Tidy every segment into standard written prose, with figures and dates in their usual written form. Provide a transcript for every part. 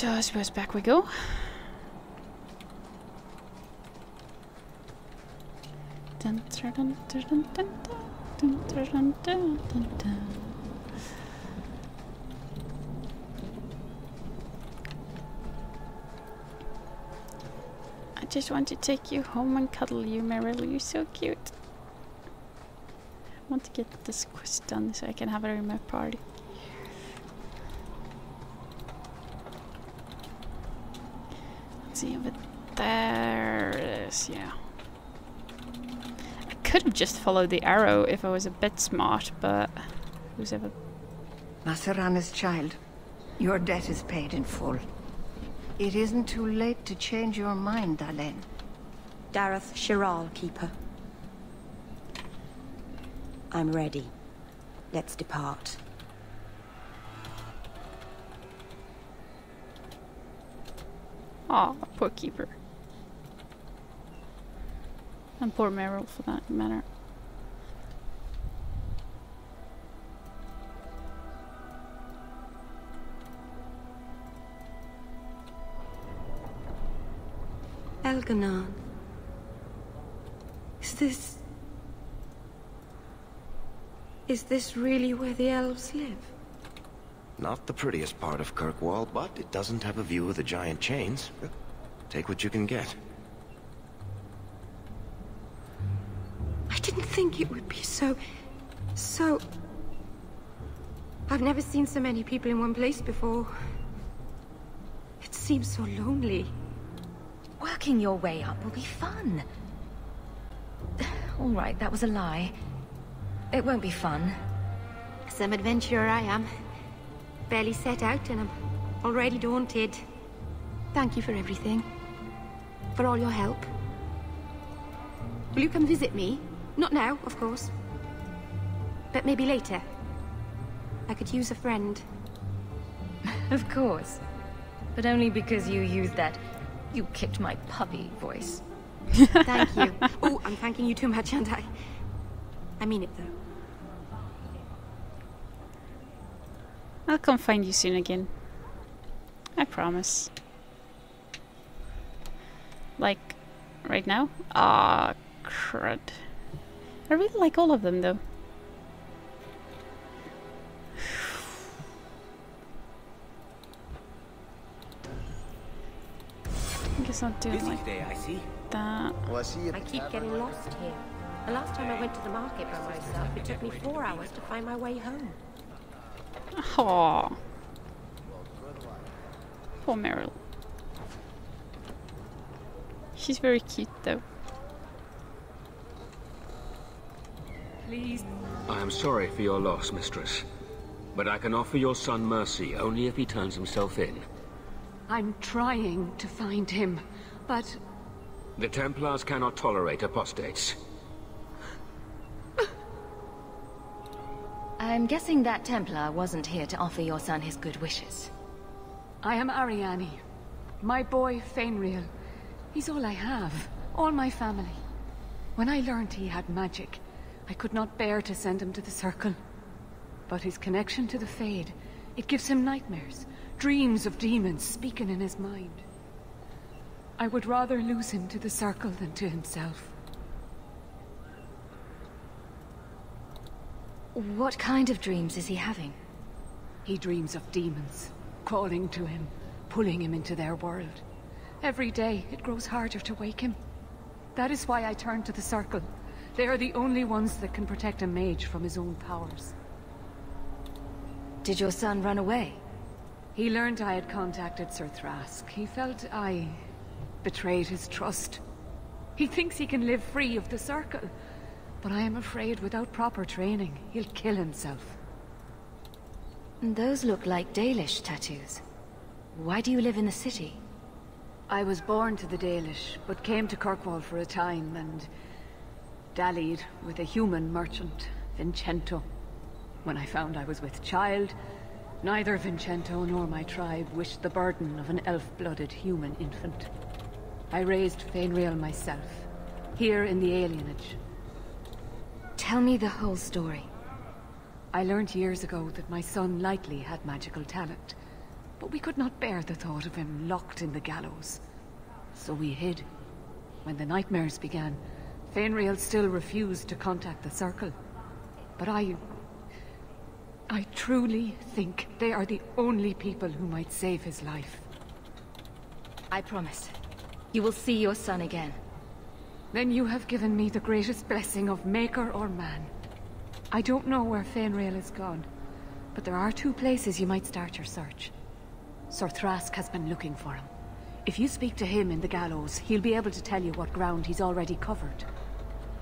So I suppose back we go. Dun, dun, dun, dun, dun, dun, dun, dun, dun, dun, dun. I just want to take you home and cuddle you, Merril. You're so cute. I want to get this quest done so I can have her in my party. Let's see if it... There it is, yeah. I could have just followed the arrow if I was a bit smart, but... who's ever... Masarana's child, your debt is paid in full. It isn't too late to change your mind, Dalen. Dareth Shiral, Keeper. I'm ready. Let's depart. Aw, poor Keeper. And poor Merril, for that matter. Elganon. Is this really where the elves live? Not the prettiest part of Kirkwall, but it doesn't have a view of the giant chains. Take what you can get. I didn't think it would be so... I've never seen so many people in one place before. It seems so lonely. Working your way up will be fun. Alright, that was a lie. It won't be fun. Some adventurer I am. Barely set out and I'm already daunted. Thank you for everything. For all your help. Will you come visit me? Not now, of course. But maybe later. I could use a friend. Of course. But only because you used that "you kicked my puppy" voice. Thank you. Oh, I'm thanking you too much, aren't I? I mean it, though. I'll come find you soon again. I promise. Like, right now? Ah, crud. I really like all of them, though. I guess I'll do it like that. I keep getting lost here. The last time I went to the market by myself, it took me 4 hours to find my way home. Aww. Poor Merril. She's very cute, though. Please. I am sorry for your loss, mistress. But I can offer your son mercy only if he turns himself in. I'm trying to find him, but... The Templars cannot tolerate apostates. I'm guessing that Templar wasn't here to offer your son his good wishes. I am Ariane. My boy, Merril. He's all I have. All my family. When I learned he had magic, I could not bear to send him to the Circle. But his connection to the Fade, it gives him nightmares. Dreams of demons speaking in his mind. I would rather lose him to the Circle than to himself. What kind of dreams is he having? He dreams of demons, calling to him, pulling him into their world. Every day, it grows harder to wake him. That is why I turn to the Circle. They are the only ones that can protect a mage from his own powers. Did your son run away? He learned I had contacted Sir Thrask. He felt I betrayed his trust. He thinks he can live free of the Circle, but I am afraid without proper training, he'll kill himself. Those look like Dalish tattoos. Why do you live in the city? I was born to the Dalish, but came to Kirkwall for a time and dallied with a human merchant, Vincento. When I found I was with child, neither Vincento nor my tribe wished the burden of an elf-blooded human infant. I raised Merril myself, here in the alienage. Tell me the whole story. I learned years ago that my son likely had magical talent. but we could not bear the thought of him locked in the gallows. So we hid. When the nightmares began, Fainriel still refused to contact the Circle. But I truly think they are the only people who might save his life. I promise. You will see your son again. Then you have given me the greatest blessing of maker or man. I don't know where Fainriel is gone, but there are 2 places you might start your search. Sir Thrask has been looking for him. If you speak to him in the gallows, he'll be able to tell you what ground he's already covered.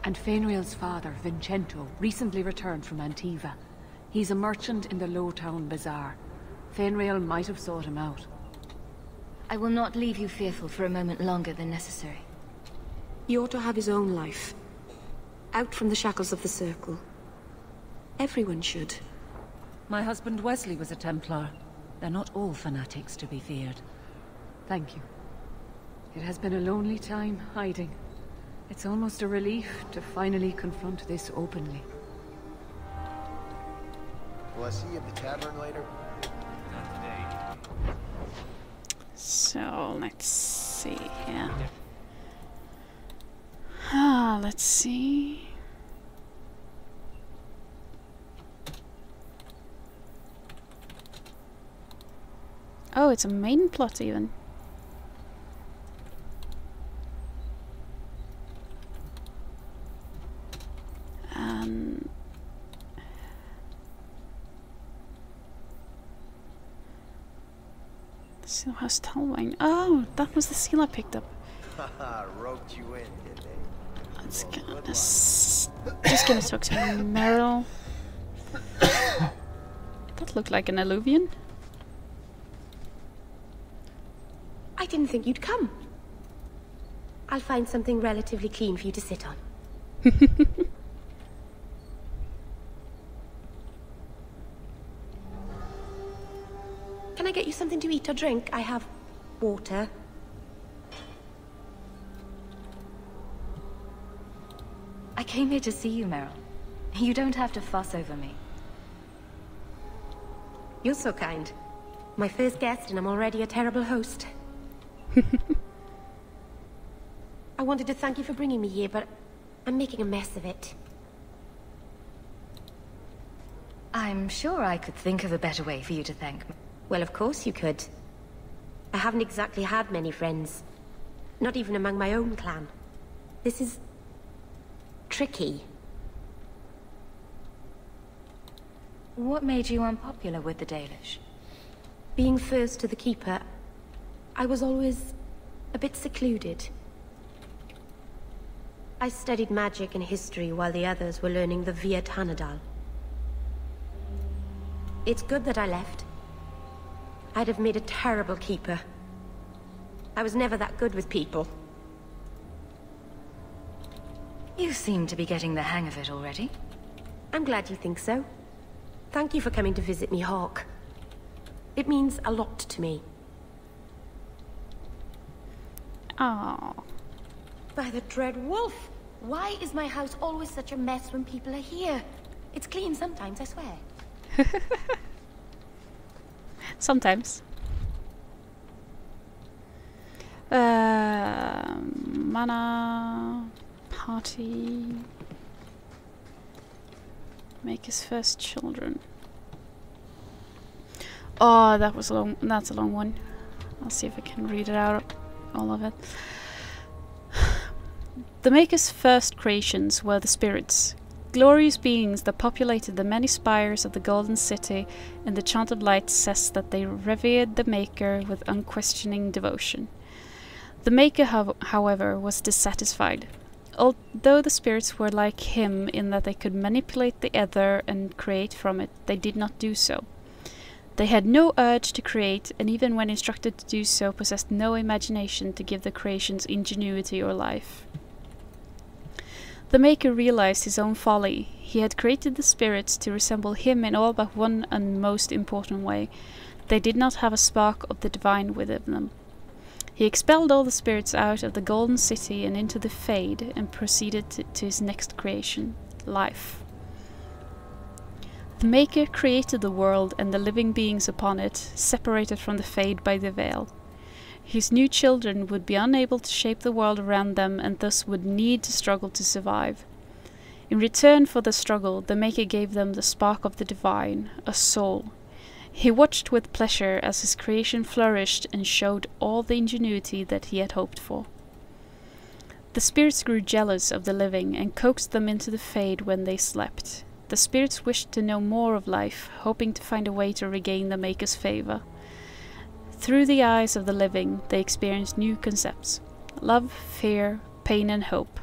And Fainriel's father, Vincento, recently returned from Antiva. He's a merchant in the Lowtown Bazaar. Fainriel might have sought him out. I will not leave you fearful for a moment longer than necessary. He ought to have his own life. Out from the shackles of the Circle. Everyone should. My husband Wesley was a Templar. They're not all fanatics to be feared. Thank you. It has been a lonely time hiding. It's almost a relief to finally confront this openly. Will I see you at the tavern later? Not today. So, let's see here. Let's see. Oh, it's a main plot even. Sealhouse Talwine. Oh, that was the seal I picked up. Haha, roped you in, did they? Let's just gonna talk to Merril. That looked like an alluvian. I didn't think you'd come. I'll find something relatively clean for you to sit on. Can I get you something to eat or drink? I have water. I came here to see you, Merril. You don't have to fuss over me. You're so kind. My first guest, and I'm already a terrible host. I wanted to thank you for bringing me here, but I'm making a mess of it. I'm sure I could think of a better way for you to thank me. Well, of course you could. I haven't exactly had many friends. Not even among my own clan. This is... tricky. What made you unpopular with the Dalish? Being first to the Keeper, I was always a bit secluded. I studied magic and history while the others were learning the Via Tanadal. It's good that I left. I'd have made a terrible keeper. I was never that good with people. You seem to be getting the hang of it already. I'm glad you think so. Thank you for coming to visit me, Hawk. It means a lot to me. Oh. By the dread wolf! Why is my house always such a mess when people are here? It's clean sometimes, I swear. Sometimes. Mana party. Make his first children. Oh, that was long. That's a long one. I'll see if I can read it out, all of it. The Maker's first creations were the spirits, glorious beings that populated the many spires of the Golden City, and the Chanted Light says that they revered the Maker with unquestioning devotion. The Maker, however, was dissatisfied. Although the spirits were like him in that they could manipulate the ether and create from it, they did not do so. They had no urge to create, and even when instructed to do so, possessed no imagination to give the creations ingenuity or life. The Maker realized his own folly. He had created the spirits to resemble him in all but one and most important way. They did not have a spark of the divine within them. He expelled all the spirits out of the Golden City and into the Fade, and proceeded to his next creation, life. The Maker created the world and the living beings upon it, separated from the Fade by the veil. His new children would be unable to shape the world around them and thus would need to struggle to survive. In return for the struggle, the Maker gave them the spark of the divine, a soul. He watched with pleasure as his creation flourished and showed all the ingenuity that he had hoped for. The spirits grew jealous of the living and coaxed them into the Fade when they slept. The spirits wished to know more of life, hoping to find a way to regain the Maker's favor. Through the eyes of the living, they experienced new concepts: love, fear, pain and hope.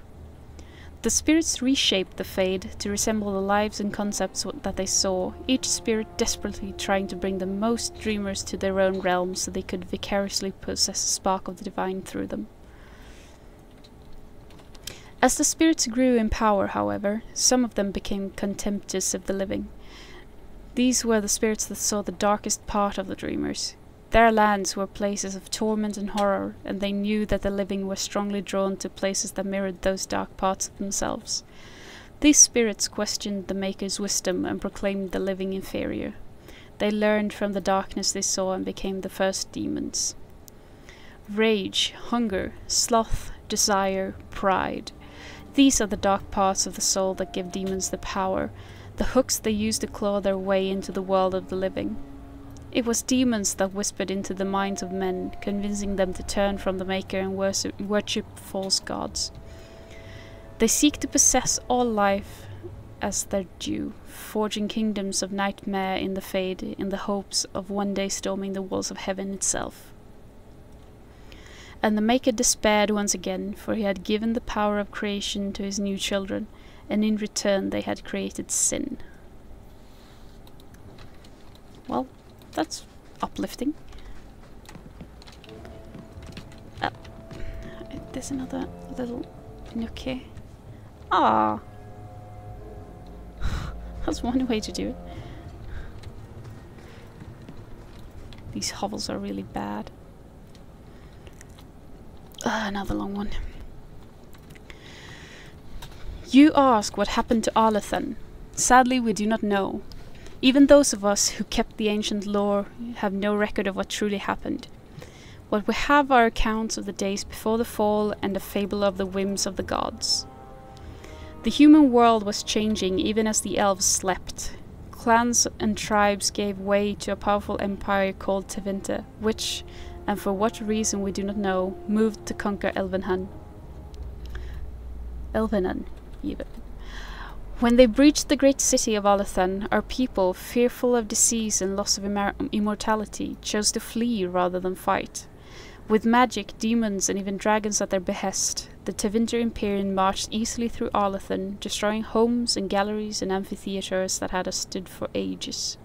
The spirits reshaped the Fade to resemble the lives and concepts that they saw, each spirit desperately trying to bring the most dreamers to their own realm so they could vicariously possess a spark of the divine through them. As the spirits grew in power, however, some of them became contemptuous of the living. These were the spirits that saw the darkest part of the dreamers. Their lands were places of torment and horror, and they knew that the living were strongly drawn to places that mirrored those dark parts of themselves. These spirits questioned the Maker's wisdom and proclaimed the living inferior. They learned from the darkness they saw and became the first demons. Rage, hunger, sloth, desire, pride. These are the dark parts of the soul that give demons the power, the hooks they use to claw their way into the world of the living. It was demons that whispered into the minds of men, convincing them to turn from the Maker and worship false gods. They seek to possess all life as their due, forging kingdoms of nightmare in the Fade in the hopes of one day storming the walls of heaven itself. And the Maker despaired once again, for he had given the power of creation to his new children, and in return they had created sin. Well, that's uplifting. There's another little nook here. Ah, that's one way to do it. These hovels are really bad. Another long one. You ask what happened to Arlathan. Sadly, we do not know. Even those of us who kept the ancient lore have no record of what truly happened. What we have are accounts of the days before the fall and a fable of the whims of the gods. The human world was changing even as the elves slept. Clans and tribes gave way to a powerful empire called Tevinter, which, and for what reason we do not know, moved to conquer Elvenhund. Even. When they breached the great city of Arlathan, our people, fearful of disease and loss of immortality, chose to flee rather than fight. With magic, demons and even dragons at their behest, the Tevinter Imperium marched easily through Arlathan, destroying homes and galleries and amphitheaters that had stood for ages.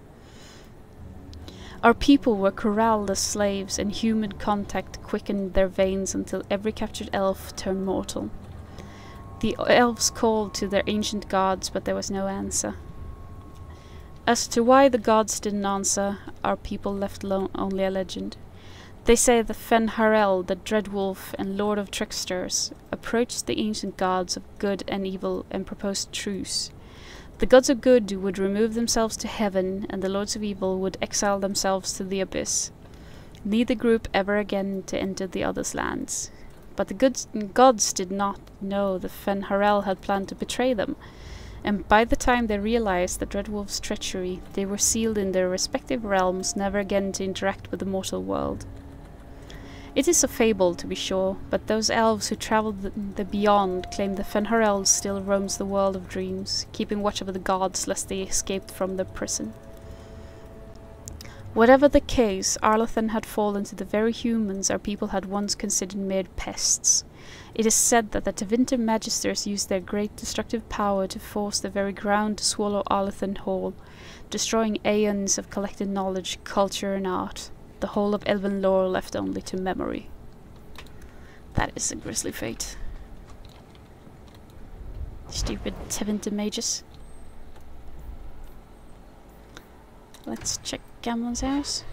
Our people were corralled as slaves, and human contact quickened their veins until every captured elf turned mortal. The elves called to their ancient gods, but there was no answer. As to why the gods didn't answer, our people left only a legend. They say that Merril, the Dread Wolf and Lord of Tricksters, approached the ancient gods of good and evil and proposed truce. The gods of good would remove themselves to heaven, and the lords of evil would exile themselves to the abyss. Neither group ever again to enter the other's lands. But the gods did not know that Merril had planned to betray them, and by the time they realized the Dreadwolf's treachery, they were sealed in their respective realms, never again to interact with the mortal world. It is a fable, to be sure, but those elves who travelled the beyond claim that Merril still roams the world of dreams, keeping watch over the gods lest they escaped from their prison. Whatever the case, Arlathan had fallen to the very humans our people had once considered mere pests. It is said that the Tevinter Magisters used their great destructive power to force the very ground to swallow Arlathan whole, destroying aeons of collected knowledge, culture and art, the whole of elven lore left only to memory. That is a grisly fate. Stupid Tevinter mages. Let's check Gamlen's house.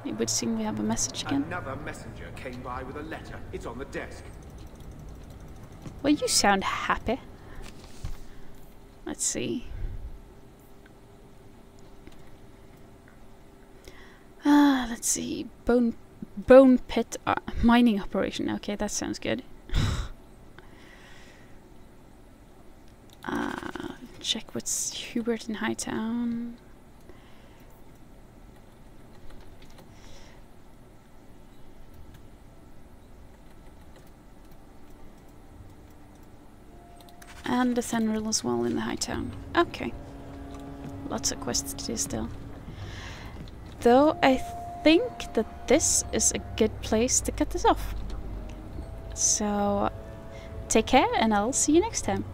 It would seem we have a message again. Another messenger came by with a letter. It's on the desk. Well, you sound happy. Let's see. Let's see. Bone pit mining operation. Okay, that sounds good. Check what's Hubert in Hightown. And the Merril as well in the Hightown. Okay. Lots of quests to do still. Though I think that this is a good place to cut this off. So, take care and I'll see you next time.